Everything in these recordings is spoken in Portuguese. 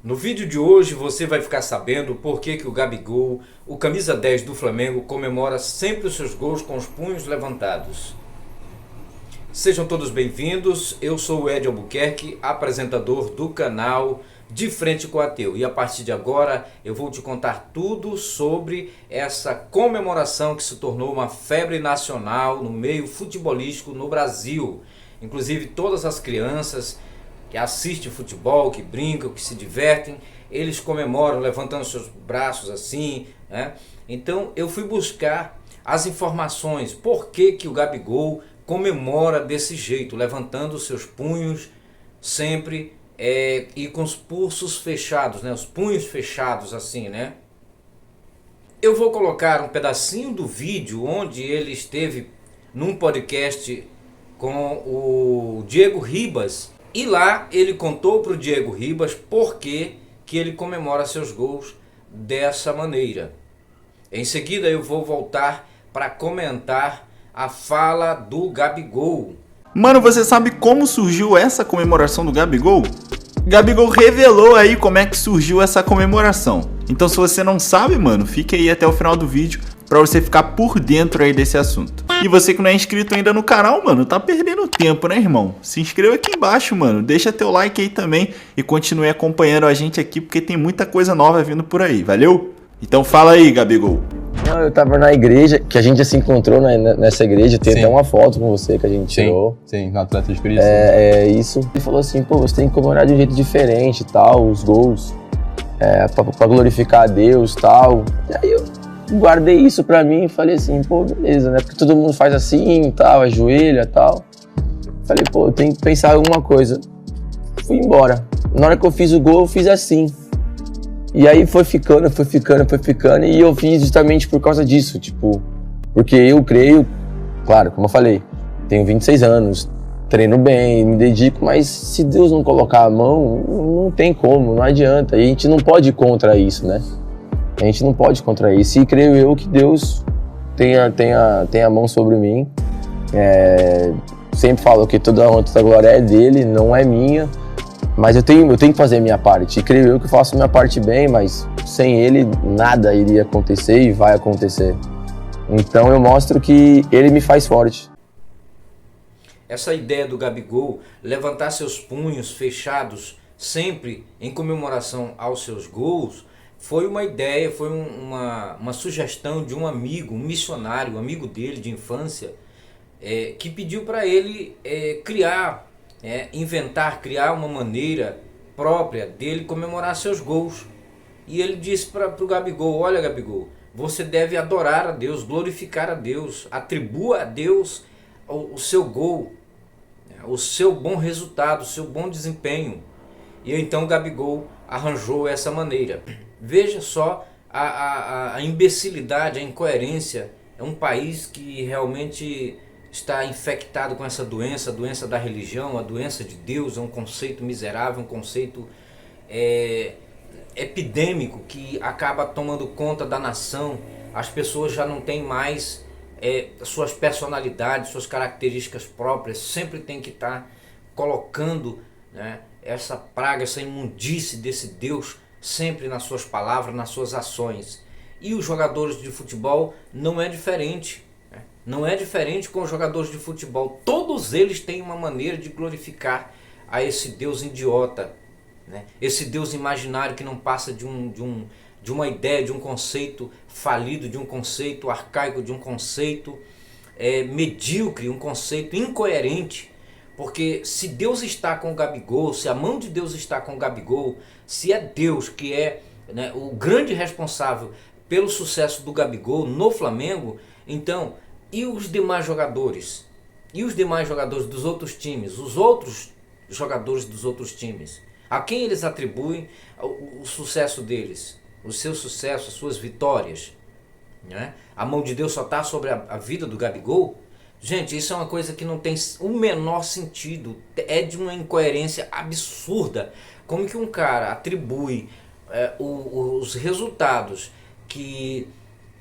No vídeo de hoje você vai ficar sabendo por que o Gabigol, o camisa 10 do Flamengo, comemora sempre os seus gols com os punhos levantados. Sejam todos bem-vindos, eu sou o Ed Albuquerque, apresentador do canal De Frente com o Ateu. E a partir de agora eu vou te contar tudo sobre essa comemoração que se tornou uma febre nacional no meio futebolístico no Brasil. Inclusive todas as crianças que assistem futebol, que brincam, que se divertem, eles comemoram levantando seus braços assim, né? Então eu fui buscar as informações, por que o Gabigol comemora desse jeito, levantando seus punhos sempre e com os pulsos fechados, né? Os punhos fechados assim, né? Eu vou colocar um pedacinho do vídeo onde ele esteve num podcast com o Diego Ribas. E lá ele contou para o Diego Ribas por que ele comemora seus gols dessa maneira. Em seguida eu vou voltar para comentar a fala do Gabigol. Mano, você sabe como surgiu essa comemoração do Gabigol? Gabigol revelou aí como é que surgiu essa comemoração. Então se você não sabe, mano, fique aí até o final do vídeo para você ficar por dentro aí desse assunto. E você que não é inscrito ainda no canal, mano, tá perdendo tempo, né, irmão? Se inscreva aqui embaixo, mano, deixa teu like aí também e continue acompanhando a gente aqui porque tem muita coisa nova vindo por aí, valeu? Então fala aí, Gabigol. Não, eu tava na igreja, que a gente já se encontrou nessa igreja, tem até uma foto com você que a gente tirou. Sim, no Atleta de Cristo. É isso. Ele falou assim, pô, você tem que comemorar de um jeito diferente e tal, os gols, pra glorificar a Deus e tal. E aí eu guardei isso pra mim e falei assim, pô, beleza, né? Porque todo mundo faz assim e tal, ajoelha e tal. Falei, pô, eu tenho que pensar em alguma coisa. Fui embora. Na hora que eu fiz o gol, eu fiz assim. E aí foi ficando, e eu fiz justamente por causa disso, tipo, porque eu creio, claro, como eu falei, tenho 26 anos, treino bem, me dedico, mas se Deus não colocar a mão, não tem como, não adianta, e a gente não pode ir contra isso, né? A gente não pode ir contra isso, e creio eu que Deus tem a mão sobre mim, sempre falo que toda a honra, toda a glória é dele, não é minha. Mas eu tenho que fazer a minha parte, e creio eu que faço a minha parte bem, mas sem ele nada iria acontecer e vai acontecer. Então eu mostro que ele me faz forte. Essa ideia do Gabigol levantar seus punhos fechados sempre em comemoração aos seus gols foi uma ideia, foi uma sugestão de um amigo, um missionário, um amigo dele de infância, que pediu para ele criar uma maneira própria dele comemorar seus gols. E ele disse para o Gabigol, olha Gabigol, você deve adorar a Deus, glorificar a Deus, atribua a Deus o seu gol, o seu bom resultado, o seu bom desempenho. E então o Gabigol arranjou essa maneira. Veja só a imbecilidade, a incoerência. É um país que realmente está infectado com essa doença, a doença da religião, a doença de Deus, é um conceito miserável, um conceito epidêmico que acaba tomando conta da nação. As pessoas já não têm mais suas personalidades, suas características próprias, sempre tem que estar colocando, né, essa praga, essa imundície desse Deus sempre nas suas palavras, nas suas ações. E os jogadores de futebol não é diferente. Não é diferente com os jogadores de futebol. Todos eles têm uma maneira de glorificar a esse Deus idiota, né? Esse Deus imaginário que não passa de uma ideia, de um conceito falido, de um conceito arcaico, de um conceito medíocre, um conceito incoerente. Porque se Deus está com o Gabigol, se a mão de Deus está com o Gabigol, se é Deus que é, né, o grande responsável pelo sucesso do Gabigol no Flamengo, então... E os demais jogadores? E os demais jogadores dos outros times? Os outros jogadores dos outros times? A quem eles atribuem o sucesso deles? O seu sucesso, as suas vitórias? Né? A mão de Deus só está sobre a vida do Gabigol? Gente, isso é uma coisa que não tem o menor sentido. É de uma incoerência absurda. Como que um cara atribui os resultados que...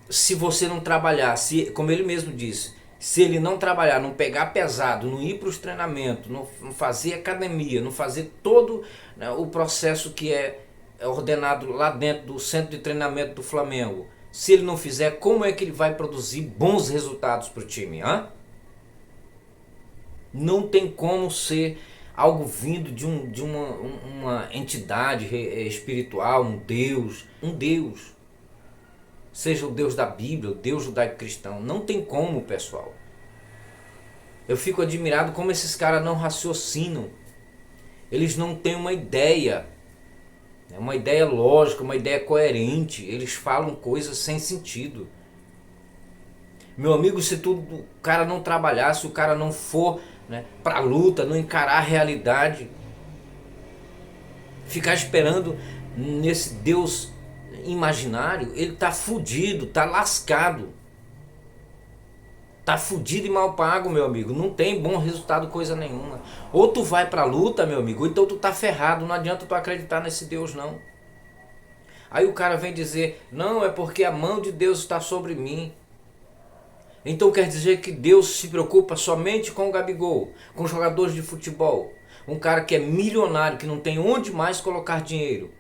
Se você não trabalhar, como ele mesmo disse, se ele não trabalhar, não pegar pesado, não ir para os treinamentos, não fazer academia, não fazer todo, né, o processo que é ordenado lá dentro do centro de treinamento do Flamengo, se ele não fizer, como é que ele vai produzir bons resultados para o time? Hein? Não tem como ser algo vindo de uma entidade espiritual, um Deus. Seja o Deus da Bíblia, o Deus judaico-cristão. Não tem como, pessoal. Eu fico admirado como esses caras não raciocinam. Eles não têm uma ideia lógica, uma ideia coerente. Eles falam coisas sem sentido. Meu amigo, se o cara não trabalhar, se o cara não for, né, para a luta, não encarar a realidade, ficar esperando nesse Deus imaginário, ele tá fudido, tá lascado. Tá fudido e mal pago, meu amigo. Não tem bom resultado coisa nenhuma. Ou tu vai pra luta, meu amigo, ou então tu tá ferrado. Não adianta tu acreditar nesse Deus, não. Aí o cara vem dizer, não, é porque a mão de Deus está sobre mim. Então quer dizer que Deus se preocupa somente com o Gabigol, com jogadores de futebol. Um cara que é milionário, que não tem onde mais colocar dinheiro.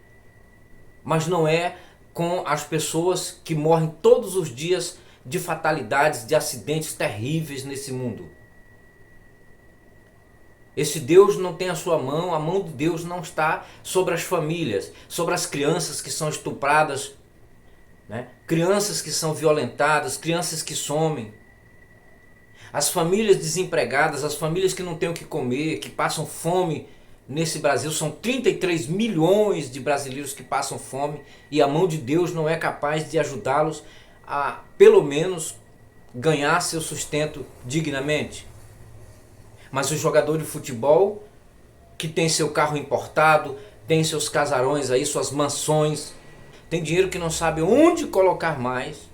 Mas não é com as pessoas que morrem todos os dias de fatalidades, de acidentes terríveis nesse mundo. Esse Deus não tem a sua mão, a mão de Deus não está sobre as famílias, sobre as crianças que são estupradas, né? Crianças que são violentadas, crianças que somem. As famílias desempregadas, as famílias que não têm o que comer, que passam fome nesse Brasil. São 33 milhões de brasileiros que passam fome e a mão de Deus não é capaz de ajudá-los a, pelo menos, ganhar seu sustento dignamente. Mas o jogador de futebol, que tem seu carro importado, tem seus casarões aí, suas mansões, tem dinheiro que não sabe onde colocar mais,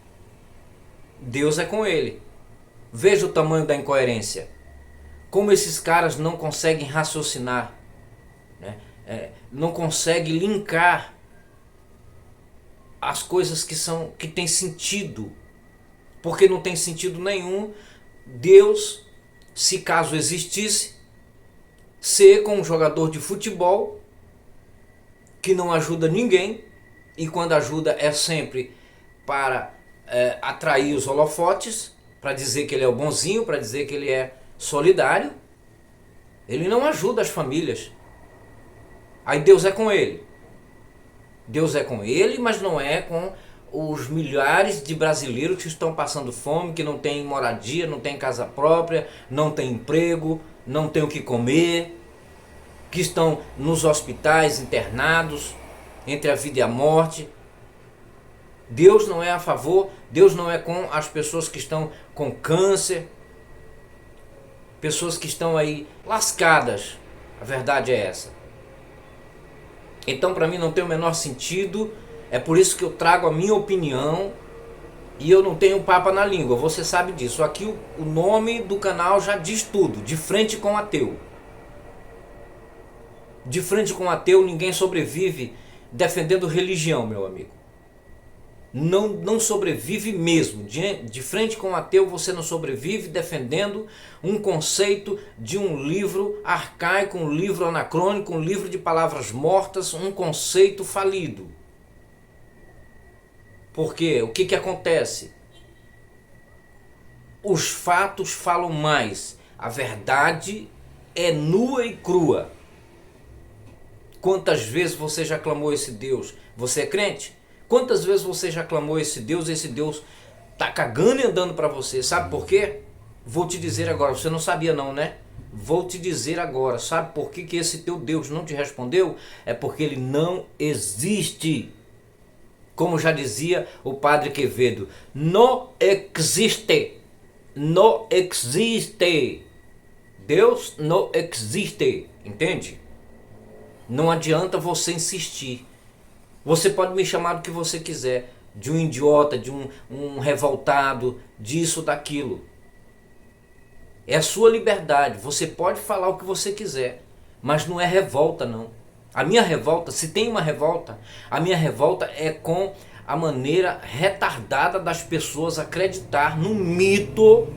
Deus é com ele. Veja o tamanho da incoerência. Como esses caras não conseguem raciocinar, né? Não conseguem linkar as coisas que têm sentido. Porque não tem sentido nenhum Deus, se caso existisse, ser com um jogador de futebol que não ajuda ninguém, e quando ajuda é sempre para atrair os holofotes, para dizer que ele é o bonzinho, para dizer que ele é solidário. Ele não ajuda as famílias. Aí Deus é com ele. Deus é com ele, mas não é com os milhares de brasileiros que estão passando fome, que não têm moradia, não têm casa própria, não têm emprego, não têm o que comer, que estão nos hospitais internados, entre a vida e a morte. Deus não é a favor, Deus não é com as pessoas que estão com câncer, pessoas que estão aí lascadas. A verdade é essa. Então, para mim não tem o menor sentido. É por isso que eu trago a minha opinião e eu não tenho papa na língua. Você sabe disso. Aqui o nome do canal já diz tudo. De frente com ateu. De frente com ateu ninguém sobrevive defendendo religião, meu amigo. Não sobrevive mesmo. De frente com ateu você não sobrevive defendendo um conceito de um livro arcaico, um livro anacrônico, um livro de palavras mortas, um conceito falido. Porque o que acontece? Os fatos falam mais. A verdade é nua e crua. Quantas vezes você já clamou esse Deus? Você é crente? Quantas vezes você já clamou esse Deus tá cagando e andando para você? Sabe por quê? Vou te dizer agora. Você não sabia não, né? Vou te dizer agora. Sabe por que esse teu Deus não te respondeu? É porque ele não existe. Como já dizia o padre Quevedo, não existe. Não existe. Deus não existe. Entende? Não adianta você insistir. Você pode me chamar do que você quiser. De um idiota, de um revoltado, disso, daquilo. É a sua liberdade. Você pode falar o que você quiser. Mas não é revolta, não. A minha revolta, se tem uma revolta, a minha revolta é com a maneira retardada das pessoas acreditar num mito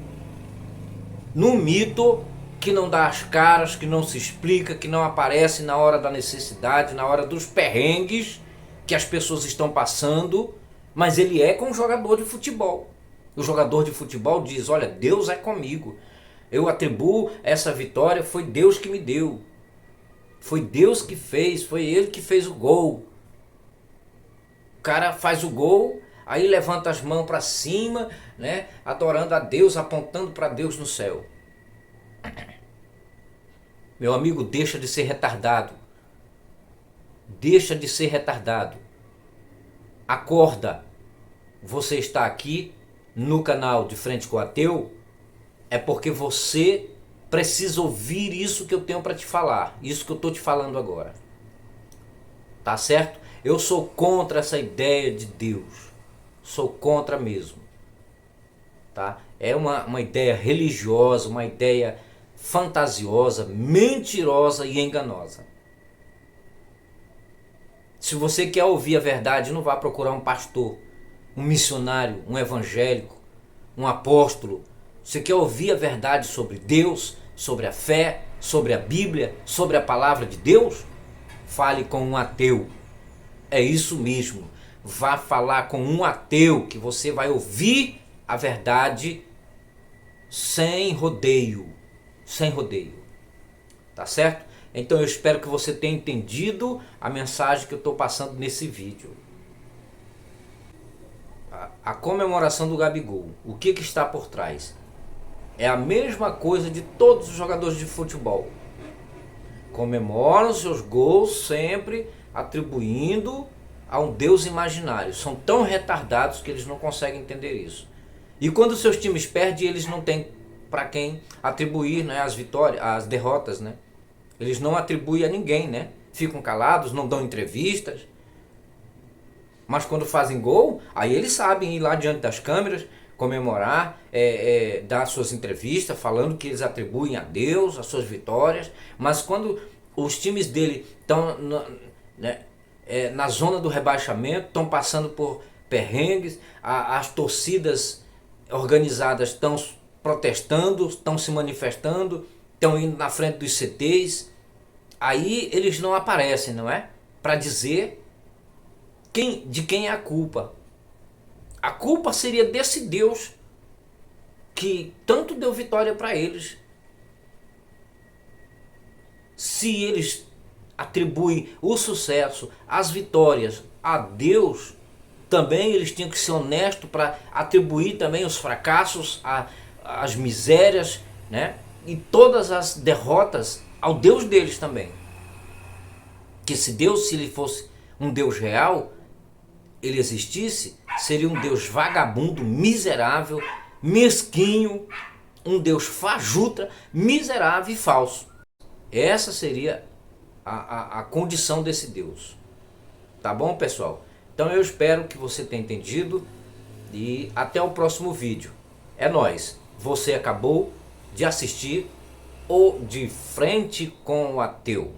que não dá as caras, que não se explica, que não aparece na hora da necessidade, na hora dos perrengues, que as pessoas estão passando, mas ele é com um jogador de futebol. O jogador de futebol diz, olha, Deus é comigo. Eu atribuo essa vitória, foi Deus que me deu. Foi Deus que fez, foi Ele que fez o gol. O cara faz o gol, aí levanta as mãos para cima, né, adorando a Deus, apontando para Deus no céu. Meu amigo, deixa de ser retardado. Deixa de ser retardado. Acorda. Você está aqui no canal De Frente com o Ateu, é porque você precisa ouvir isso que eu tenho para te falar, isso que eu estou te falando agora. Tá certo? Eu sou contra essa ideia de Deus. Sou contra mesmo. Tá? É uma ideia religiosa, uma ideia fantasiosa, mentirosa e enganosa. Se você quer ouvir a verdade, não vá procurar um pastor, um missionário, um evangélico, um apóstolo. Você quer ouvir a verdade sobre Deus, sobre a fé, sobre a Bíblia, sobre a palavra de Deus? Fale com um ateu. É isso mesmo. Vá falar com um ateu que você vai ouvir a verdade sem rodeio. Sem rodeio. Tá certo? Então eu espero que você tenha entendido a mensagem que eu estou passando nesse vídeo. A comemoração do Gabigol, o que está por trás? É a mesma coisa de todos os jogadores de futebol. Comemoram seus gols sempre atribuindo a um Deus imaginário. São tão retardados que eles não conseguem entender isso. E quando seus times perdem, eles não têm para quem atribuir, né, as vitórias, as derrotas, né? Eles não atribuem a ninguém, né? Ficam calados, não dão entrevistas. Mas quando fazem gol, aí eles sabem ir lá diante das câmeras, comemorar, dar suas entrevistas, falando que eles atribuem a Deus as suas vitórias. Mas quando os times dele estão na zona do rebaixamento, estão passando por perrengues, as torcidas organizadas estão protestando, estão se manifestando, estão indo na frente dos CTs, aí eles não aparecem, não é? Para dizer de quem é a culpa. A culpa seria desse Deus que tanto deu vitória para eles. Se eles atribuem o sucesso, as vitórias a Deus, também eles tinham que ser honestos para atribuir também os fracassos, as misérias, né? E todas as derrotas ao Deus deles também. Que se Deus, se ele fosse um Deus real, ele existisse, seria um Deus vagabundo, miserável, mesquinho, um Deus fajuta, miserável e falso. Essa seria a condição desse Deus. Tá bom, pessoal? Então eu espero que você tenha entendido e até o próximo vídeo. É nóis. Você acabou de assistir o De Frente com o Ateu.